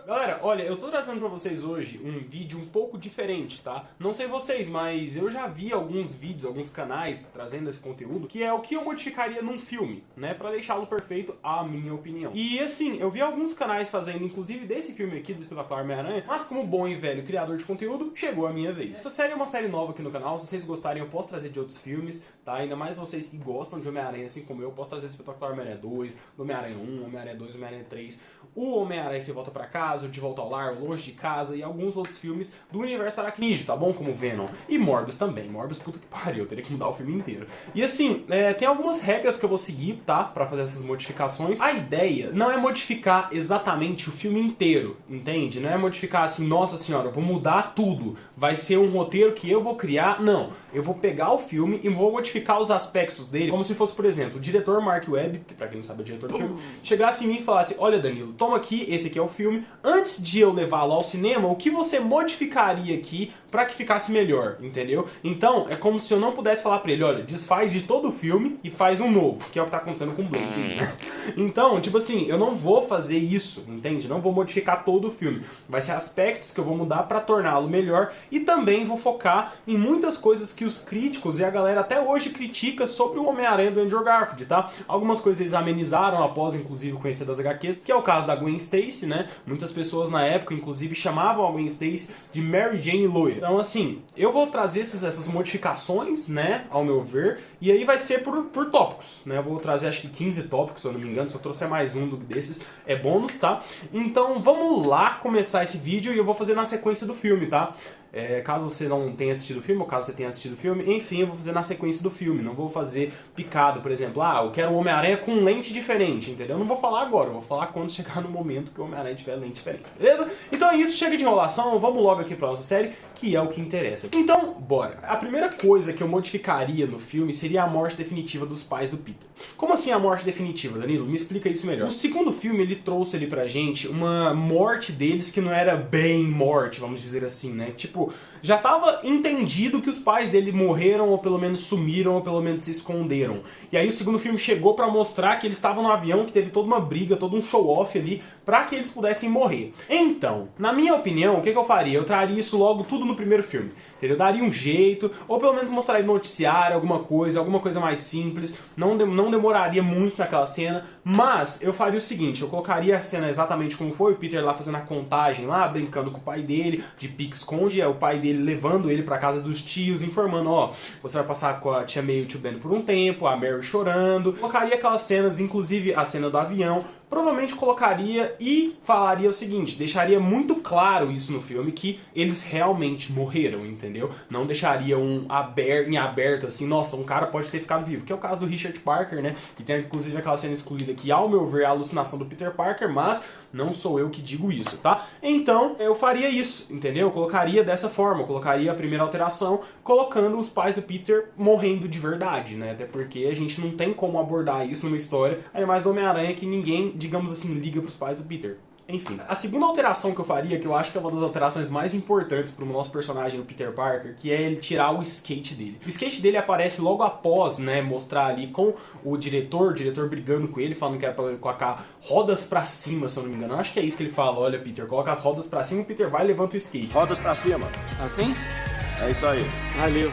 Galera, olha, eu tô trazendo pra vocês hoje um vídeo um pouco diferente, tá? Não sei vocês, mas eu já vi alguns vídeos, alguns canais trazendo esse conteúdo, que é o que eu modificaria num filme, né? Pra deixá-lo perfeito, a minha opinião. E assim, eu vi alguns canais fazendo, inclusive desse filme aqui, do Espetacular Homem-Aranha, mas como bom e velho criador de conteúdo, chegou a minha vez. Essa série é uma série nova aqui no canal, se vocês gostarem eu posso trazer de outros filmes, tá? Ainda mais vocês que gostam de Homem-Aranha, assim como eu posso trazer Espetacular Homem-Aranha 2, Homem-Aranha 1, Homem-Aranha 2, Homem-Aranha 3, o Homem-Aranha Se Volta Pra Casa, o De Volta ao Lar, Longe de Casa e alguns outros filmes do universo aracnídeo, tá bom? Como Venom e Morbius também. Morbius, puta que pariu, eu teria que mudar o filme inteiro. E assim, tem algumas regras que eu vou seguir, tá? Pra fazer essas modificações. A ideia não é modificar exatamente o filme inteiro, entende? Não é modificar assim, nossa senhora, eu vou mudar tudo. Vai ser um roteiro que eu vou criar. Não, eu vou pegar o filme e vou modificar os aspectos dele, como se fosse, por exemplo, o diretor Mark Webb, que pra quem não sabe é o diretor do filme, chegasse em mim e falasse, olha Danilo, toma aqui, esse aqui é o filme, antes de eu levá-lo ao cinema, o que você modificaria aqui pra que ficasse melhor, entendeu? Então, é como se eu não pudesse falar pra ele, olha, desfaz de todo o filme e faz um novo, que é o que tá acontecendo com o Blade, né? Então, tipo assim, eu não vou fazer isso, entende? Não vou modificar todo o filme. Vai ser aspectos que eu vou mudar pra torná-lo melhor e também vou focar em muitas coisas que os críticos e a galera até hoje critica sobre o Homem-Aranha do Andrew Garfield, tá? Algumas coisas eles amenizaram após, inclusive, conhecer das HQs, que é o caso da Gwen Stacy, né? Muitas pessoas na época, inclusive, chamavam a Gwen Stacy de Mary Jane loira. Então, assim, eu vou trazer essas modificações, né, ao meu ver, e aí vai ser por tópicos, né? Eu vou trazer, acho que 15 tópicos, se eu não me engano, se eu trouxer mais um desses, é bônus, tá? Então, vamos lá começar esse vídeo e eu vou fazer na sequência do filme, tá? Caso você não tenha assistido o filme, ou caso você tenha assistido o filme, enfim, eu vou fazer na sequência do filme, não vou fazer picado, por exemplo, eu quero o Homem-Aranha com lente diferente, entendeu? Eu não vou falar agora, eu vou falar quando chegar no momento que o Homem-Aranha tiver lente diferente, beleza? Então é isso, chega de enrolação, vamos logo aqui pra nossa série, que é o que interessa. Então, bora! A primeira coisa que eu modificaria no filme seria a morte definitiva dos pais do Peter. Como assim a morte definitiva, Danilo? Me explica isso melhor. O segundo filme, ele trouxe ali pra gente uma morte deles que não era bem morte, vamos dizer assim, né? Tipo, já estava entendido que os pais dele morreram, ou pelo menos sumiram, ou pelo menos se esconderam. E aí o segundo filme chegou pra mostrar que eles estavam no avião, que teve toda uma briga, todo um show-off ali, pra que eles pudessem morrer. Então, na minha opinião, o que eu faria? Eu traria isso logo tudo no primeiro filme, entendeu? Eu daria um jeito, ou pelo menos mostraria no noticiário alguma coisa mais simples, não demoraria muito naquela cena, mas eu faria o seguinte, eu colocaria a cena exatamente como foi, o Peter lá fazendo a contagem lá, brincando com o pai dele, de pique-esconde, o pai dele levando ele pra casa dos tios, informando, ó, você vai passar com a tia May e o tio Ben por um tempo, a Mary chorando. Colocaria aquelas cenas, inclusive a cena do avião, provavelmente colocaria e falaria o seguinte, deixaria muito claro isso no filme, que eles realmente morreram, entendeu? Não deixaria em aberto assim, nossa, um cara pode ter ficado vivo, que é o caso do Richard Parker, né? Que tem inclusive aquela cena excluída que, ao meu ver, é a alucinação do Peter Parker, mas não sou eu que digo isso, tá? Então, eu faria isso, entendeu? Eu colocaria dessa forma, eu colocaria a primeira alteração, colocando os pais do Peter morrendo de verdade, né? Até porque a gente não tem como abordar isso numa história, ainda mais do Homem-Aranha, que ninguém, digamos assim, liga pros pais do Peter. Enfim, a segunda alteração que eu faria, que eu acho que é uma das alterações mais importantes pro nosso personagem, o Peter Parker, que é ele tirar o skate dele. O skate dele aparece logo após, né, mostrar ali com o diretor brigando com ele, falando que era pra colocar rodas pra cima, se eu não me engano. Eu acho que é isso que ele fala, olha Peter, coloca as rodas pra cima, o Peter vai e levanta o skate. Rodas pra cima. Assim? É isso aí. Valeu.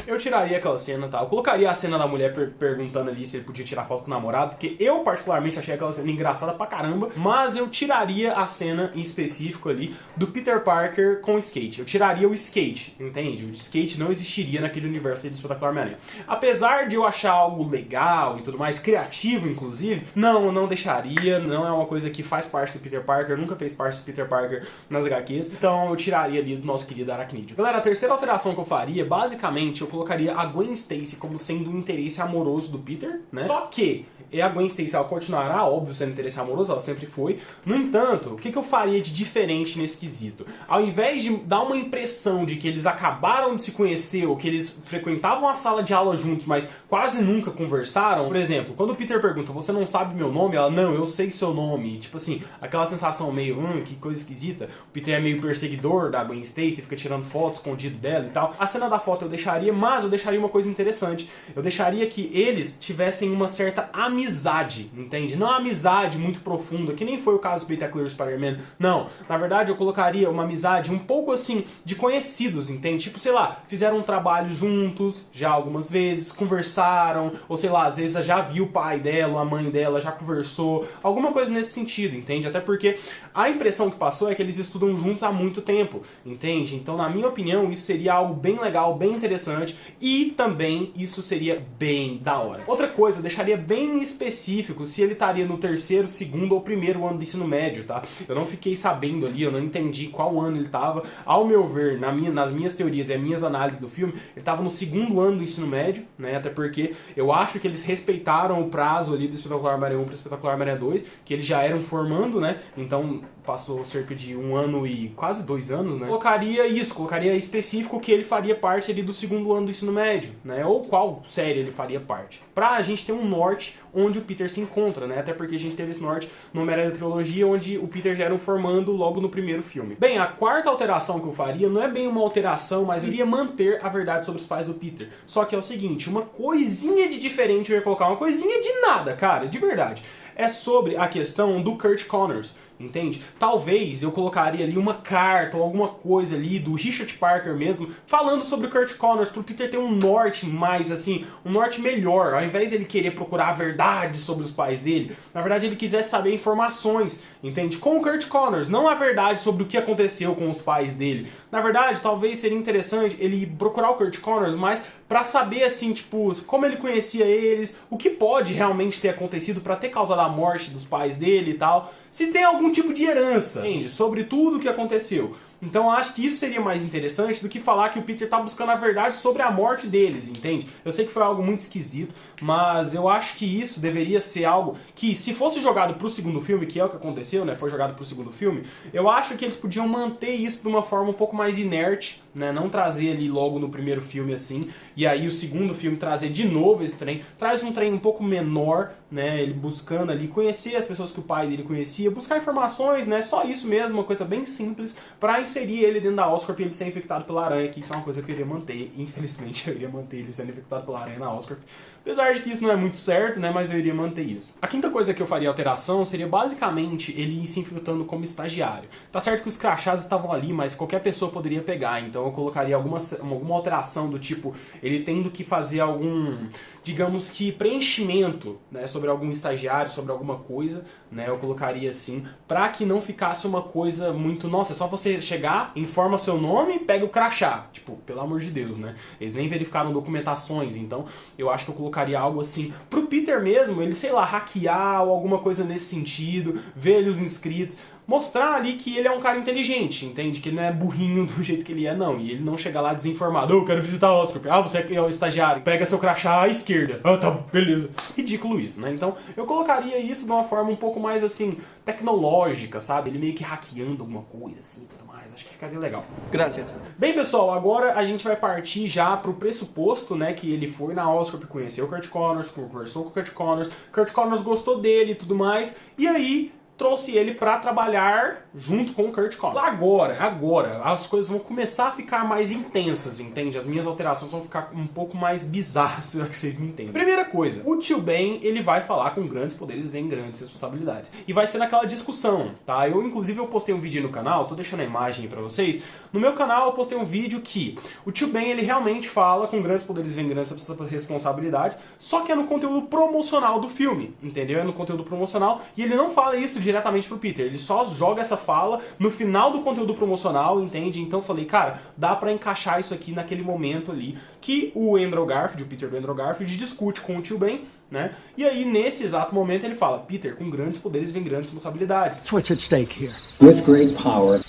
Eu tiraria aquela cena, tá? Eu colocaria a cena da mulher perguntando ali se ele podia tirar foto com o namorado, porque eu particularmente achei aquela cena engraçada pra caramba, mas eu tiraria a cena em específico ali do Peter Parker com o skate. Eu tiraria o skate, entende? O skate não existiria naquele universo de Espetacular Homem-Aranha. Apesar de eu achar algo legal e tudo mais, criativo inclusive, não, eu não deixaria, não é uma coisa que faz parte do Peter Parker, nunca fez parte do Peter Parker nas HQs, então eu tiraria ali do nosso querido Aracnídeo. Galera, a terceira alteração que eu faria, basicamente, eu colocaria a Gwen Stacy como sendo um interesse amoroso do Peter, né? Só que a Gwen Stacy, ela continuará, óbvio, sendo interesse amoroso, ela sempre foi. No entanto, o que eu faria de diferente nesse quesito? Ao invés de dar uma impressão de que eles acabaram de se conhecer, ou que eles frequentavam a sala de aula juntos, mas quase nunca conversaram, por exemplo, quando o Peter pergunta, você não sabe meu nome? Ela, não, eu sei seu nome. Tipo assim, aquela sensação meio, que coisa esquisita. O Peter é meio perseguidor da Gwen Stacy, fica tirando fotos escondido dela e tal. A cena da foto eu deixaria, mas eu deixaria uma coisa interessante. Eu deixaria que eles tivessem uma certa amizade amizade, entende? Não uma amizade muito profunda, que nem foi o caso do Spectacular Spider-Man. Não, na verdade eu colocaria uma amizade um pouco assim, de conhecidos, entende? Tipo, sei lá, fizeram um trabalho juntos já algumas vezes, conversaram, ou sei lá, às vezes já viu o pai dela, a mãe dela, já conversou, alguma coisa nesse sentido, entende? Até porque a impressão que passou é que eles estudam juntos há muito tempo, entende? Então, na minha opinião, isso seria algo bem legal, bem interessante, e também isso seria bem da hora. Outra coisa, eu deixaria bem específico se ele estaria no terceiro, segundo ou primeiro ano do ensino médio, tá? Eu não fiquei sabendo ali, eu não entendi qual ano ele estava. Ao meu ver, nas minhas teorias e as minhas análises do filme, ele estava no segundo ano do ensino médio, né? Até porque eu acho que eles respeitaram o prazo ali do Espetacular Homem-Aranha 1 para o Espetacular Homem-Aranha 2, que eles já eram formando, né? Então passou cerca de 1 ano e quase 2 anos, né? Colocaria específico que ele faria parte ali do segundo ano do ensino médio, né? Ou qual série ele faria parte. Pra gente ter um norte onde o Peter se encontra, né? Até porque a gente teve esse norte no Homem-Aranha da trilogia, onde o Peter já era um formando logo no primeiro filme. Bem, a quarta alteração que eu faria não é bem uma alteração, mas eu iria manter a verdade sobre os pais do Peter. Só que é o seguinte, uma coisinha de diferente eu ia colocar, uma coisinha de nada, cara, de verdade. É sobre a questão do Curt Connors, entende? Talvez eu colocaria ali uma carta ou alguma coisa ali do Richard Parker mesmo, falando sobre o Curt Connors, pro Peter ter um norte mais assim, um norte melhor, ao invés de ele querer procurar a verdade sobre os pais dele, na verdade ele quisesse saber informações, entende? Com o Curt Connors, não a verdade sobre o que aconteceu com os pais dele. Na verdade, talvez seria interessante ele procurar o Curt Connors, mas pra saber assim, tipo, como ele conhecia eles, o que pode realmente ter acontecido pra ter causado a morte dos pais dele e tal, se tem algum tipo de herança, entende? Sobre tudo o que aconteceu. Então eu acho que isso seria mais interessante do que falar que o Peter tá buscando a verdade sobre a morte deles, entende? Eu sei que foi algo muito esquisito, mas eu acho que isso deveria ser algo que, se fosse jogado pro segundo filme, que é o que aconteceu, né? Foi jogado pro segundo filme, eu acho que eles podiam manter isso de uma forma um pouco mais inerte, né? Não trazer ali logo no primeiro filme assim, e aí o segundo filme trazer de novo esse trem, traz um trem um pouco menor, né? Ele buscando ali conhecer as pessoas que o pai dele conhecia, buscar informações, né? Só isso mesmo, uma coisa bem simples, pra inserir ele dentro da Oscorp e ele ser infectado pela aranha, que isso é uma coisa que eu iria manter. Infelizmente, eu iria manter ele sendo infectado pela aranha na Oscorp. Apesar de que isso não é muito certo, né, mas eu iria manter isso. A quinta coisa que eu faria alteração seria basicamente ele se infiltrando como estagiário. Tá certo que os crachás estavam ali, mas qualquer pessoa poderia pegar, então eu colocaria alguma alteração do tipo, ele tendo que fazer algum, digamos que, preenchimento, né, sobre algum estagiário, sobre alguma coisa, né, eu colocaria assim, pra que não ficasse uma coisa muito, nossa, é só você chegar, informa seu nome e pega o crachá. Tipo, pelo amor de Deus, né? Eles nem verificaram documentações, então eu acho que eu colocaria algo assim, pro Peter mesmo, ele, sei lá, hackear ou alguma coisa nesse sentido, ver ali os inscritos, mostrar ali que ele é um cara inteligente, entende? Que ele não é burrinho do jeito que ele é, não. E ele não chega lá desinformado, eu quero visitar a Oscorp. Ah, você é o estagiário, pega seu crachá à esquerda. Ah, tá, beleza. Ridículo isso, né? Então, eu colocaria isso de uma forma um pouco mais, assim, tecnológica, sabe? Ele meio que hackeando alguma coisa, assim, e tudo mais. Acho que ficaria legal. Graças. Bem, pessoal, agora a gente vai partir já pro pressuposto, né, que ele foi na Oscorp, conheceu o Curt Connors, conversou com o Curt Connors gostou dele e tudo mais, e aí trouxe ele pra trabalhar junto com o Curt Connors. Agora, as coisas vão começar a ficar mais intensas, entende? As minhas alterações vão ficar um pouco mais bizarras, se é que vocês me entendem. Primeira coisa, o Tio Ben, ele vai falar com grandes poderes vem grandes responsabilidades. E vai ser naquela discussão, tá? Inclusive, eu postei um vídeo no canal, tô deixando a imagem aí pra vocês. No meu canal, eu postei um vídeo que o Tio Ben, ele realmente fala com grandes poderes vem grandes responsabilidades, só que é no conteúdo promocional do filme, entendeu? É no conteúdo promocional, e ele não fala isso diretamente pro Peter, ele só joga essa fala no final do conteúdo promocional, entende? Então eu falei, cara, dá pra encaixar isso aqui naquele momento ali que o Andrew Garfield, o Peter do Andrew Garfield, discute com o Tio Ben, né? E aí, nesse exato momento, ele fala, Peter, com grandes poderes vem grandes responsabilidades. That's what's at stake here. With great power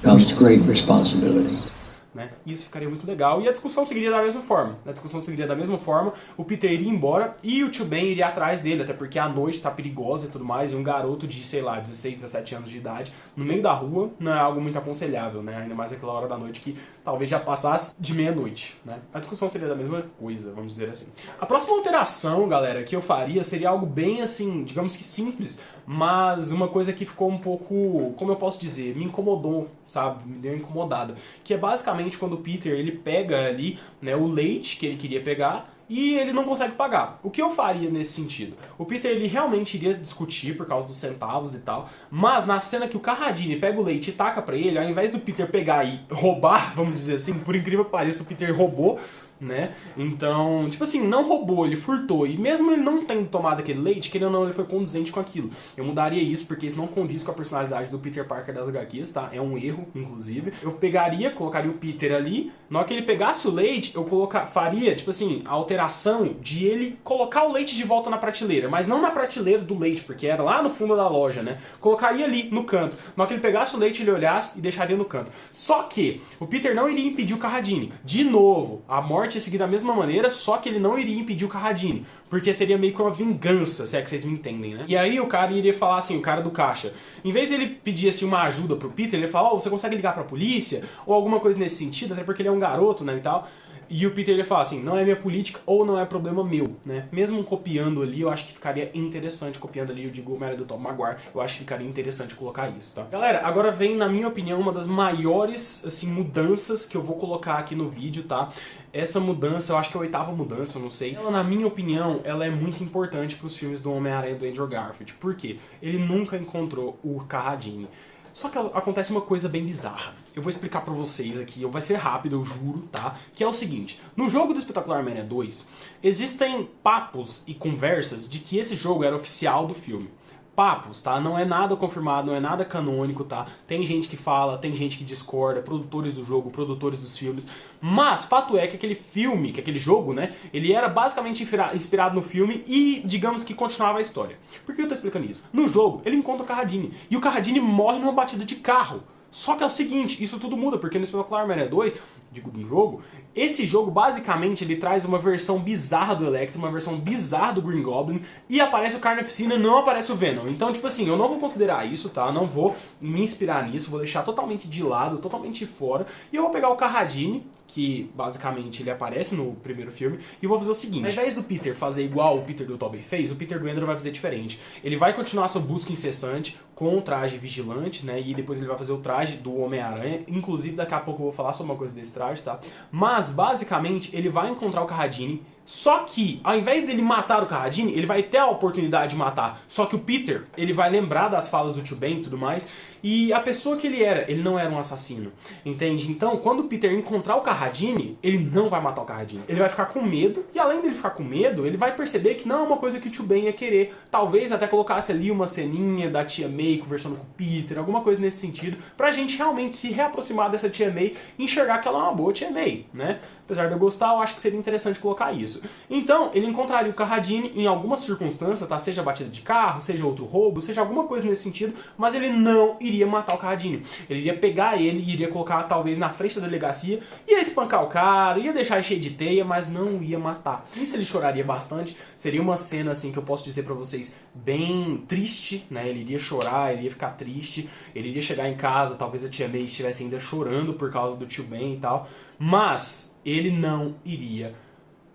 comes great responsibility. Né? Isso ficaria muito legal e a discussão seguiria da mesma forma. O Peter iria embora e o Tio Ben iria atrás dele, até porque a noite tá perigosa e tudo mais, e um garoto de, sei lá, 16, 17 anos de idade, no meio da rua, não é algo muito aconselhável, né? Ainda mais naquela hora da noite que talvez já passasse de meia-noite, né? A discussão seria da mesma coisa, vamos dizer assim. A próxima alteração, galera, que eu faria seria algo bem, assim, digamos que simples, mas uma coisa que ficou um pouco, como eu posso dizer, me incomodou, sabe? Me deu incomodada. Que é basicamente quando o Peter, ele pega ali, né, o leite que ele queria pegar e ele não consegue pagar. O que eu faria nesse sentido? O Peter ele realmente iria discutir por causa dos centavos e tal, mas na cena que o Carradine pega o leite e taca pra ele, ao invés do Peter pegar e roubar, vamos dizer assim, por incrível que pareça, o Peter roubou, né? Então, tipo assim, não roubou, ele furtou. E mesmo ele não tendo tomado aquele leite, querendo ou não, ele foi condizente com aquilo. Eu mudaria isso, porque isso não condiz com a personalidade do Peter Parker das HQs, tá? É um erro, inclusive. Eu pegaria, colocaria o Peter ali. Na hora que ele pegasse o leite, eu faria, tipo assim, a alteração de ele colocar o leite de volta na prateleira. Mas não na prateleira do leite, porque era lá no fundo da loja, né? Colocaria ali, no canto. Na hora que ele pegasse o leite, ele olhasse e deixaria no canto. Só que o Peter não iria impedir o Carradine. De novo, a morte ia seguir da mesma maneira, só que ele não iria impedir o Carradine, porque seria meio que uma vingança, se é que vocês me entendem, né? E aí o cara iria falar assim, o cara do caixa, em vez de ele pedir assim uma ajuda pro Peter, ele ia falar, você consegue ligar pra polícia? Ou alguma coisa nesse sentido, até porque ele é um garoto, né, e tal. E o Peter ele fala assim, não é minha política ou não é problema meu, né? Mesmo copiando ali, eu acho que ficaria interessante, copiando ali, eu digo, o Homem-Aranha do Tobey Maguire, eu acho que ficaria interessante colocar isso, tá? Galera, agora vem, na minha opinião, uma das maiores, assim, mudanças que eu vou colocar aqui no vídeo, tá? Essa mudança, eu acho que é a 8ª mudança, eu não sei. Ela, na minha opinião, ela é muito importante pros filmes do Homem-Aranha do Andrew Garfield. Por quê? Ele nunca encontrou o Carradine. Só que acontece uma coisa bem bizarra. Eu vou explicar pra vocês aqui, vai ser rápido, eu juro, tá? Que é o seguinte, no jogo do Espetacular Homem-Aranha 2, existem papos e conversas de que esse jogo era oficial do filme. Papos, tá? Não é nada confirmado, não é nada canônico, tá? Tem gente que fala, tem gente que discorda, produtores do jogo, produtores dos filmes. Mas, fato é que aquele filme, que aquele jogo, né? Ele era basicamente inspirado no filme e, digamos que, continuava a história. Por que eu tô explicando isso? No jogo, ele encontra o Carradine. E o Carradine morre numa batida de carro. Só que é o seguinte, isso tudo muda, porque no Espetacular Homem-Aranha 2, digo, no jogo, esse jogo basicamente ele traz uma versão bizarra do Electro, uma versão bizarra do Green Goblin, e aparece o Carnificina, não aparece o Venom. Então, tipo assim, eu não vou considerar isso, tá? Não vou me inspirar nisso, vou deixar totalmente de lado, totalmente fora, e eu vou pegar o Carradine, que basicamente ele aparece no primeiro filme, e vou fazer o seguinte, ao invés do Peter fazer igual o Peter do Tobey fez, o Peter do Andrew vai fazer diferente. Ele vai continuar sua busca incessante com o traje vigilante, né, e depois ele vai fazer o traje do Homem-Aranha, inclusive daqui a pouco eu vou falar sobre uma coisa desse traje, tá? Mas, basicamente, ele vai encontrar o Carradine, só que, ao invés dele matar o Carradine, ele vai ter a oportunidade de matar. Só que o Peter, ele vai lembrar das falas do Tio Ben e tudo mais, e a pessoa que ele não era um assassino, entende? Então, quando o Peter encontrar o Carradine, ele não vai matar o Carradine. Ele vai ficar com medo, e além dele ficar com medo, ele vai perceber que não é uma coisa que o Tio Ben ia querer. Talvez até colocasse ali uma ceninha da Tia May conversando com o Peter, alguma coisa nesse sentido, pra gente realmente se reaproximar dessa Tia May e enxergar que ela é uma boa Tia May, né? Apesar de eu gostar, eu acho que seria interessante colocar isso. Então, ele encontraria o Carradine em alguma circunstância, tá? Seja batida de carro, seja outro roubo, seja alguma coisa nesse sentido, mas ele não iria matar o Carradine. Ele iria pegar ele e iria colocar talvez na frente da delegacia, ia espancar o cara, ia deixar ele cheio de teia, mas não ia matar. Isso ele choraria bastante, seria uma cena assim que eu posso dizer pra vocês bem triste, né? Ele iria chorar, ele ia ficar triste, ele iria chegar em casa, talvez a Tia May estivesse ainda chorando por causa do Tio Ben e tal, mas ele não iria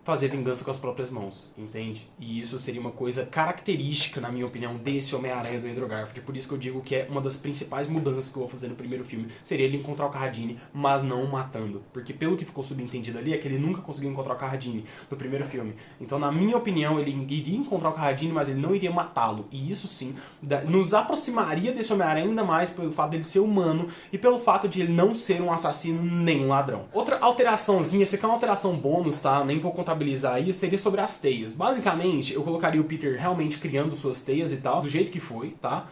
fazer vingança com as próprias mãos, entende? E isso seria uma coisa característica, na minha opinião, desse Homem-Aranha do Andrew Garfield. Por isso que eu digo que é uma das principais mudanças que eu vou fazer no primeiro filme, seria ele encontrar o Carradine, mas não o matando. Porque pelo que ficou subentendido ali, é que ele nunca conseguiu encontrar o Carradine no primeiro filme. Então, na minha opinião, ele iria encontrar o Carradine, mas ele não iria matá-lo. E isso sim, nos aproximaria desse Homem-Aranha ainda mais pelo fato dele ser humano e pelo fato de ele não ser um assassino nem um ladrão. Outra alteraçãozinha, essa aqui é uma alteração bônus, tá? Nem vou contar aí seria sobre as teias. Basicamente, eu colocaria o Peter realmente criando suas teias e tal, do jeito que foi, tá?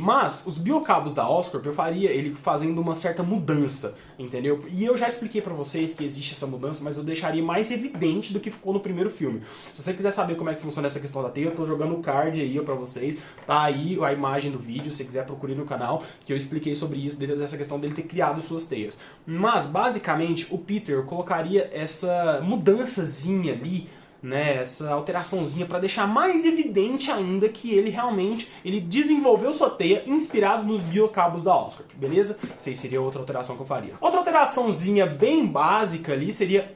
Mas os biocabos da Oscorp eu faria ele fazendo uma certa mudança, entendeu? E eu já expliquei pra vocês que existe essa mudança, mas eu deixaria mais evidente do que ficou no primeiro filme. Se você quiser saber como é que funciona essa questão da teia, eu tô jogando o card aí pra vocês, tá aí a imagem do vídeo, se você quiser procure no canal, que eu expliquei sobre isso, dessa questão dele ter criado suas teias. Mas, basicamente, o Peter eu colocaria essa mudançazinha ali, né, essa alteraçãozinha para deixar mais evidente ainda que ele realmente desenvolveu sua teia inspirado nos biocabos da Oscorp, beleza? Isso aí seria outra alteração que eu faria. Outra alteraçãozinha bem básica ali seria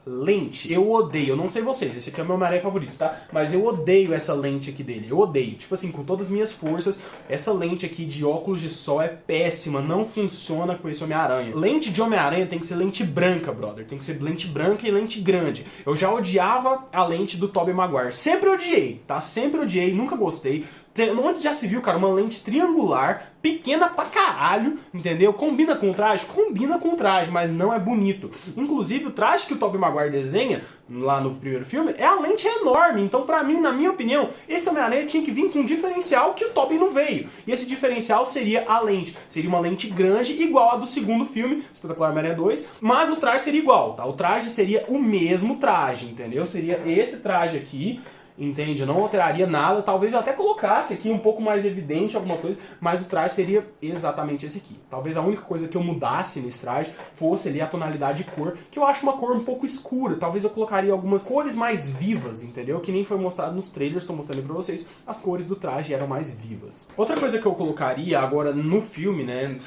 lente. Eu odeio, eu não sei vocês, esse aqui é o meu Homem-Aranha favorito, tá? Mas eu odeio essa lente aqui dele, eu odeio. Tipo assim, com todas as minhas forças, essa lente aqui de óculos de sol é péssima, não funciona com esse Homem-Aranha. Lente de Homem-Aranha tem que ser lente branca, brother. Tem que ser lente branca e lente grande. Eu já odiava a lente do Tobey Maguire. Sempre odiei, tá? Sempre odiei, nunca gostei. Onde já se viu, cara, uma lente triangular, pequena pra caralho, entendeu? Combina com o traje? Combina com o traje, mas não é bonito. Inclusive, o traje que o Tobey Maguire desenha, lá no primeiro filme, é a lente enorme. Então, pra mim, na minha opinião, esse Homem-Aranha tinha que vir com um diferencial que o Tobey não veio. E esse diferencial seria a lente. Seria uma lente grande, igual a do segundo filme, Espetacular Homem-Aranha 2, mas o traje seria igual, tá? O traje seria o mesmo traje, entendeu? Seria esse traje aqui, entende? Eu não alteraria nada, talvez eu até colocasse aqui um pouco mais evidente algumas coisas, mas o traje seria exatamente esse aqui. Talvez a única coisa que eu mudasse nesse traje fosse ali a tonalidade de cor, que eu acho uma cor um pouco escura. Talvez eu colocaria algumas cores mais vivas, entendeu? Que nem foi mostrado nos trailers, estou mostrando pra vocês, as cores do traje eram mais vivas. Outra coisa que eu colocaria agora no filme, né,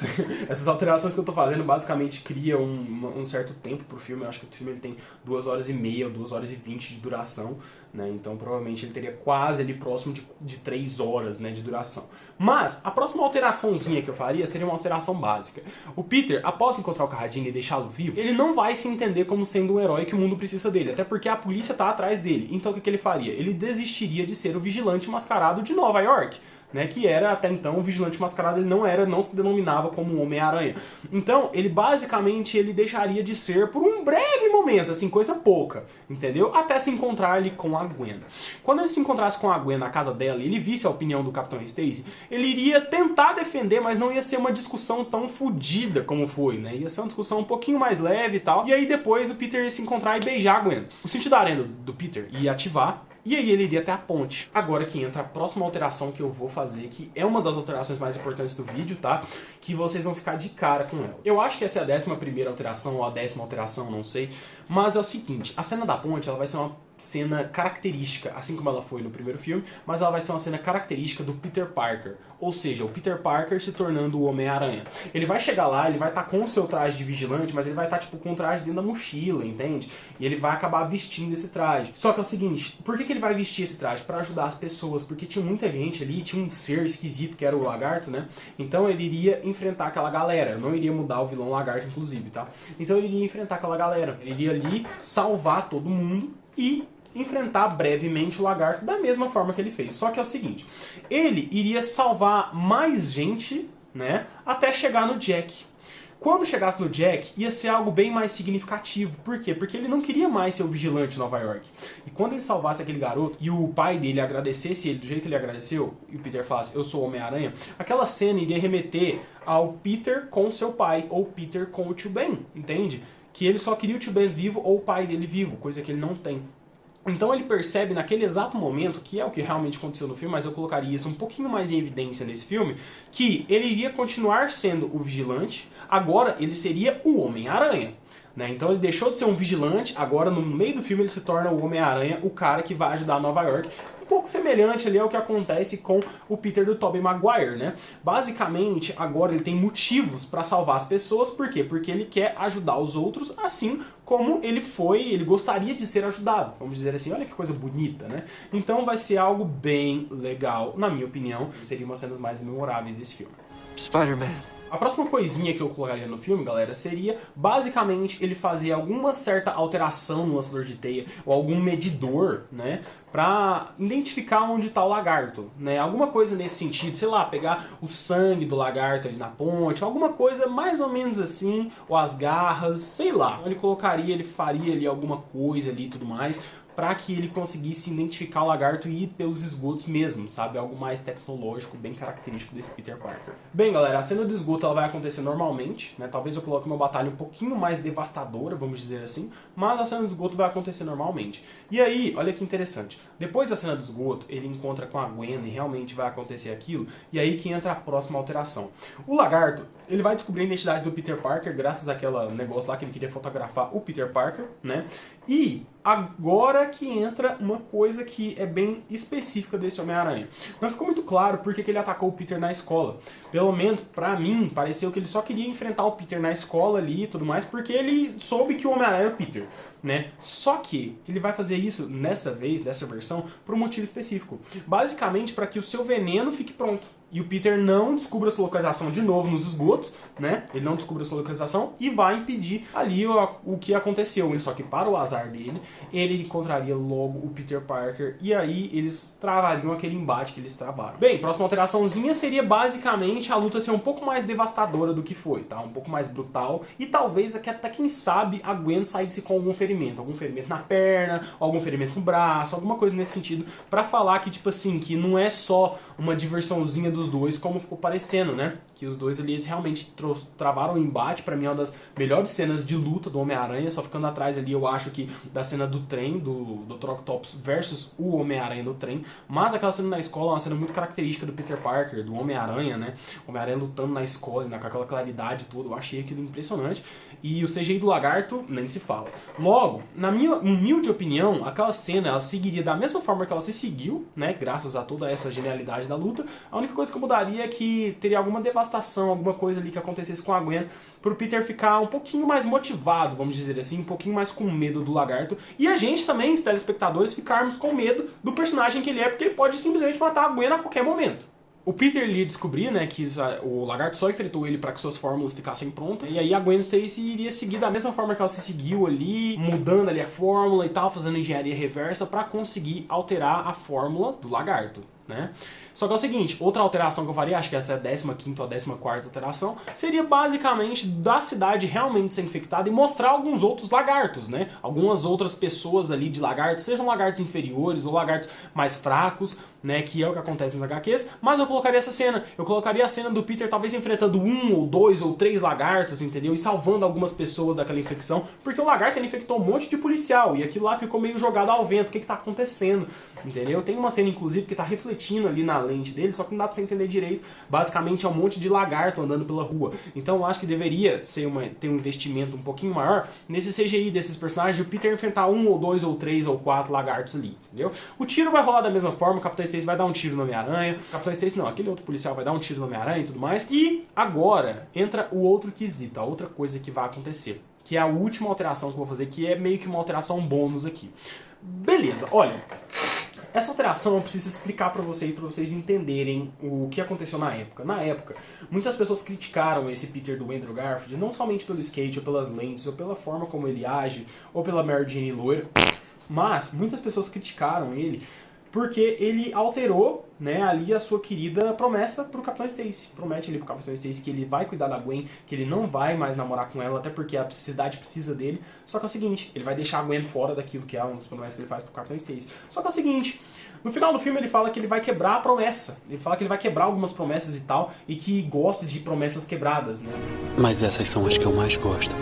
essas alterações que eu tô fazendo basicamente cria um certo tempo pro filme. Eu acho que o filme ele tem 2h30 ou 2h20 de duração, né, então provavelmente ele teria quase ali próximo de 3 horas, né, de duração. Mas a próxima alteraçãozinha que eu faria seria uma alteração básica. O Peter, após encontrar o Carradine e deixá-lo vivo, ele não vai se entender como sendo um herói que o mundo precisa dele, até porque a polícia tá atrás dele. Então o que ele faria? Ele desistiria de ser o vigilante mascarado de Nova York, né, que era até então o vigilante mascarado. Ele não se denominava como Homem-Aranha. Então, ele basicamente deixaria de ser por um breve momento, assim, coisa pouca, entendeu? Até se encontrar ali com a Gwen. Quando ele se encontrasse com a Gwen na casa dela e ele visse a opinião do Capitão Stacy, ele iria tentar defender, mas não ia ser uma discussão tão fodida como foi, né? Ia ser uma discussão um pouquinho mais leve e tal. E aí depois o Peter ia se encontrar e beijar a Gwen. O sentido da aranha do Peter ia ativar, e aí ele iria até a ponte. Agora que entra a próxima alteração que eu vou fazer, que é uma das alterações mais importantes do vídeo, tá? Que vocês vão ficar de cara com ela. Eu acho que essa é a 11ª alteração, ou a 10ª alteração, não sei. Mas é o seguinte, a cena da ponte, ela vai ser uma cena característica, assim como ela foi no primeiro filme, mas ela vai ser uma cena característica do Peter Parker. Ou seja, o Peter Parker se tornando o Homem-Aranha. Ele vai chegar lá, ele vai estar com o seu traje de vigilante, mas ele vai estar tipo com o traje dentro da mochila, entende? E ele vai acabar vestindo esse traje. Só que é o seguinte, por que ele vai vestir esse traje? Pra ajudar as pessoas, porque tinha muita gente ali, tinha um ser esquisito que era o Lagarto, né? Então ele iria enfrentar aquela galera. Não iria mudar o vilão Lagarto, inclusive, tá? Então ele iria enfrentar aquela galera. Ele iria ali salvar todo mundo e enfrentar brevemente o Lagarto da mesma forma que ele fez. Só que é o seguinte, ele iria salvar mais gente, né, até chegar no Jack. Quando chegasse no Jack, ia ser algo bem mais significativo. Por quê? Porque ele não queria mais ser o vigilante de Nova York. E quando ele salvasse aquele garoto e o pai dele agradecesse ele do jeito que ele agradeceu, e o Peter falasse, eu sou o Homem-Aranha, aquela cena iria remeter ao Peter com seu pai, ou Peter com o tio Ben, entende? Que ele só queria o tio Ben vivo ou o pai dele vivo, coisa que ele não tem. Então ele percebe naquele exato momento, que é o que realmente aconteceu no filme, mas eu colocaria isso um pouquinho mais em evidência nesse filme, que ele iria continuar sendo o vigilante, agora ele seria o Homem-Aranha. Né? Então ele deixou de ser um vigilante, agora no meio do filme ele se torna o Homem-Aranha, o cara que vai ajudar Nova York. Um pouco semelhante ali ao que acontece com o Peter do Tobey Maguire, né? Basicamente, agora ele tem motivos para salvar as pessoas, por quê? Porque ele quer ajudar os outros, assim como ele gostaria de ser ajudado. Vamos dizer assim, olha que coisa bonita, né? Então vai ser algo bem legal, na minha opinião. Seria uma das cenas mais memoráveis desse filme. Spider-Man. A próxima coisinha que eu colocaria no filme, galera, seria basicamente ele fazer alguma certa alteração no lançador de teia, ou algum medidor, né, pra identificar onde tá o lagarto, né, alguma coisa nesse sentido, sei lá, pegar o sangue do lagarto ali na ponte, alguma coisa mais ou menos assim, ou as garras, sei lá. Ele faria ali alguma coisa ali e tudo mais, para que ele conseguisse identificar o lagarto e ir pelos esgotos mesmo, sabe? Algo mais tecnológico, bem característico desse Peter Parker. Bem, galera, a cena do esgoto ela vai acontecer normalmente, né? Talvez eu coloque uma batalha um pouquinho mais devastadora, vamos dizer assim, mas a cena do esgoto vai acontecer normalmente. E aí, olha que interessante, depois da cena do esgoto, ele encontra com a Gwen e realmente vai acontecer aquilo, e aí que entra a próxima alteração. O lagarto, ele vai descobrir a identidade do Peter Parker, graças àquele negócio lá que ele queria fotografar o Peter Parker, né? E agora agora que entra uma coisa que é bem específica desse Homem-Aranha. Não ficou muito claro por que ele atacou o Peter na escola. Pelo menos, pra mim, pareceu que ele só queria enfrentar o Peter na escola ali e tudo mais, porque ele soube que o Homem-Aranha era o Peter, né? Só que ele vai fazer isso, nessa vez, dessa versão, por um motivo específico. Basicamente, para que o seu veneno fique pronto. E o Peter não descubra sua localização de novo nos esgotos, né? Ele não descubra sua localização e vai impedir ali o que aconteceu. Só que para o azar dele, ele encontraria logo o Peter Parker e aí eles travariam aquele embate que eles travaram. Bem, próxima alteraçãozinha seria basicamente a luta ser um pouco mais devastadora do que foi, tá? Um pouco mais brutal e talvez até quem sabe a Gwen saísse com algum ferimento na perna, algum ferimento no braço, alguma coisa nesse sentido, pra falar que, tipo assim, que não é só uma diversãozinha dos dois, como ficou parecendo, né? Que os dois ali, eles realmente travaram o embate. Pra mim é uma das melhores cenas de luta do Homem-Aranha, só ficando atrás ali, eu acho que da cena do trem, do Dr. Octopus versus o Homem-Aranha do trem, mas aquela cena na escola é uma cena muito característica do Peter Parker, do Homem-Aranha, né? O Homem-Aranha lutando na escola, com aquela claridade toda, eu achei aquilo impressionante. E o CGI do Lagarto, nem se fala. Logo, na minha humilde opinião, aquela cena, ela seguiria da mesma forma que ela se seguiu, né? Graças a toda essa genialidade da luta. A única coisa que eu mudaria é que teria alguma devastação, alguma coisa ali que acontecesse com a Gwen, pro Peter ficar um pouquinho mais motivado, vamos dizer assim, um pouquinho mais com medo do Lagarto. E a gente também, os telespectadores, ficarmos com medo do personagem que ele é, porque ele pode simplesmente matar a Gwen a qualquer momento. O Peter iria descobrir, né, que o Lagarto só enfrentou ele para que suas fórmulas ficassem prontas, e aí a Gwen Stacy iria seguir da mesma forma que ela se seguiu ali, mudando ali a fórmula e tal, fazendo engenharia reversa para conseguir alterar a fórmula do Lagarto, né? Só que é o seguinte, outra alteração que eu faria, acho que essa é a 15ª ou a 14ª alteração, seria basicamente da cidade realmente ser infectada e mostrar alguns outros lagartos, né? Algumas outras pessoas ali de lagartos, sejam lagartos inferiores ou lagartos mais fracos, né? Que é o que acontece nas HQs, mas eu colocaria essa cena. Eu colocaria a cena do Peter talvez enfrentando 1 ou 2 ou 3 lagartos, entendeu? E salvando algumas pessoas daquela infecção, porque o lagarto ele infectou um monte de policial e aquilo lá ficou meio jogado ao vento. O que tá acontecendo? Entendeu? Tem uma cena, inclusive, que tá refletindo ali na lente dele, só que não dá pra você entender direito. Basicamente é um monte de lagarto andando pela rua. Então eu acho que deveria ter um investimento um pouquinho maior nesse CGI desses personagens, de o Peter enfrentar 1 ou 2 ou 3 ou 4 lagartos ali, entendeu? O tiro vai rolar da mesma forma, o Capitão Stacy vai dar um tiro no Homem-Aranha, o Capitão Stacy não, aquele outro policial vai dar um tiro no Homem-Aranha e tudo mais. E agora entra o outro quesito, a outra coisa que vai acontecer, que é a última alteração que eu vou fazer, que é meio que uma alteração bônus aqui. Beleza, olha... Essa alteração eu preciso explicar pra vocês entenderem o que aconteceu na época. Na época, muitas pessoas criticaram esse Peter do Andrew Garfield, não somente pelo skate, ou pelas lentes, ou pela forma como ele age, ou pela Mary Jane loira, mas muitas pessoas criticaram ele porque ele alterou, né, ali a sua querida promessa pro Capitão Stacy. Promete ali pro Capitão Stacy que ele vai cuidar da Gwen, que ele não vai mais namorar com ela, até porque a cidade precisa dele. Só que é o seguinte, ele vai deixar a Gwen fora daquilo que é uma das promessas que ele faz pro Capitão Stacy. Só que é o seguinte, no final do filme ele fala que ele vai quebrar a promessa. Ele fala que ele vai quebrar algumas promessas e tal, e que gosta de promessas quebradas, né? Mas essas são as que eu mais gosto.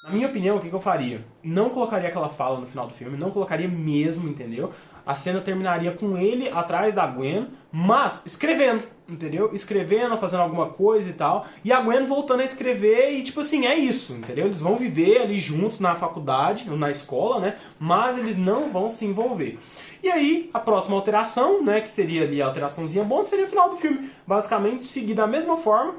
Na minha opinião, o que eu faria? Não colocaria aquela fala no final do filme, não colocaria mesmo, entendeu? A cena terminaria com ele atrás da Gwen, mas escrevendo, entendeu? Escrevendo, fazendo alguma coisa e tal, e a Gwen voltando a escrever e tipo assim, é isso, entendeu? Eles vão viver ali juntos na faculdade, na escola, né? Mas eles não vão se envolver. E aí, a próxima alteração, né, que seria ali a alteraçãozinha bônus, seria o final do filme. Basicamente, seguir da mesma forma.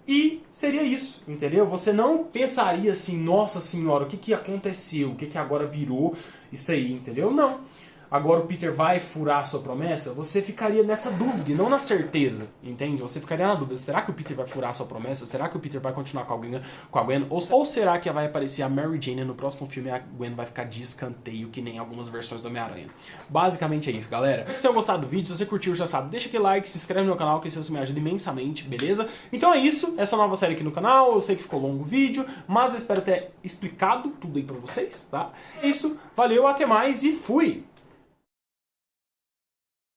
E seria isso, entendeu? Você não pensaria assim, nossa senhora, o que aconteceu? O que agora virou isso aí, entendeu? Não. Agora o Peter vai furar a sua promessa? Você ficaria nessa dúvida e não na certeza, entende? Você ficaria na dúvida, será que o Peter vai furar a sua promessa? Será que o Peter vai continuar com a Gwen? Ou será que vai aparecer a Mary Jane no próximo filme e a Gwen vai ficar de escanteio, que nem algumas versões do Homem-Aranha? Basicamente é isso, galera. Se você gostou do vídeo, se você curtiu, já sabe, deixa aquele like, se inscreve no meu canal, que isso me ajuda imensamente, beleza? Então é isso, essa nova série aqui no canal, eu sei que ficou longo o vídeo, mas eu espero ter explicado tudo aí pra vocês, tá? É isso, valeu, até mais e fui!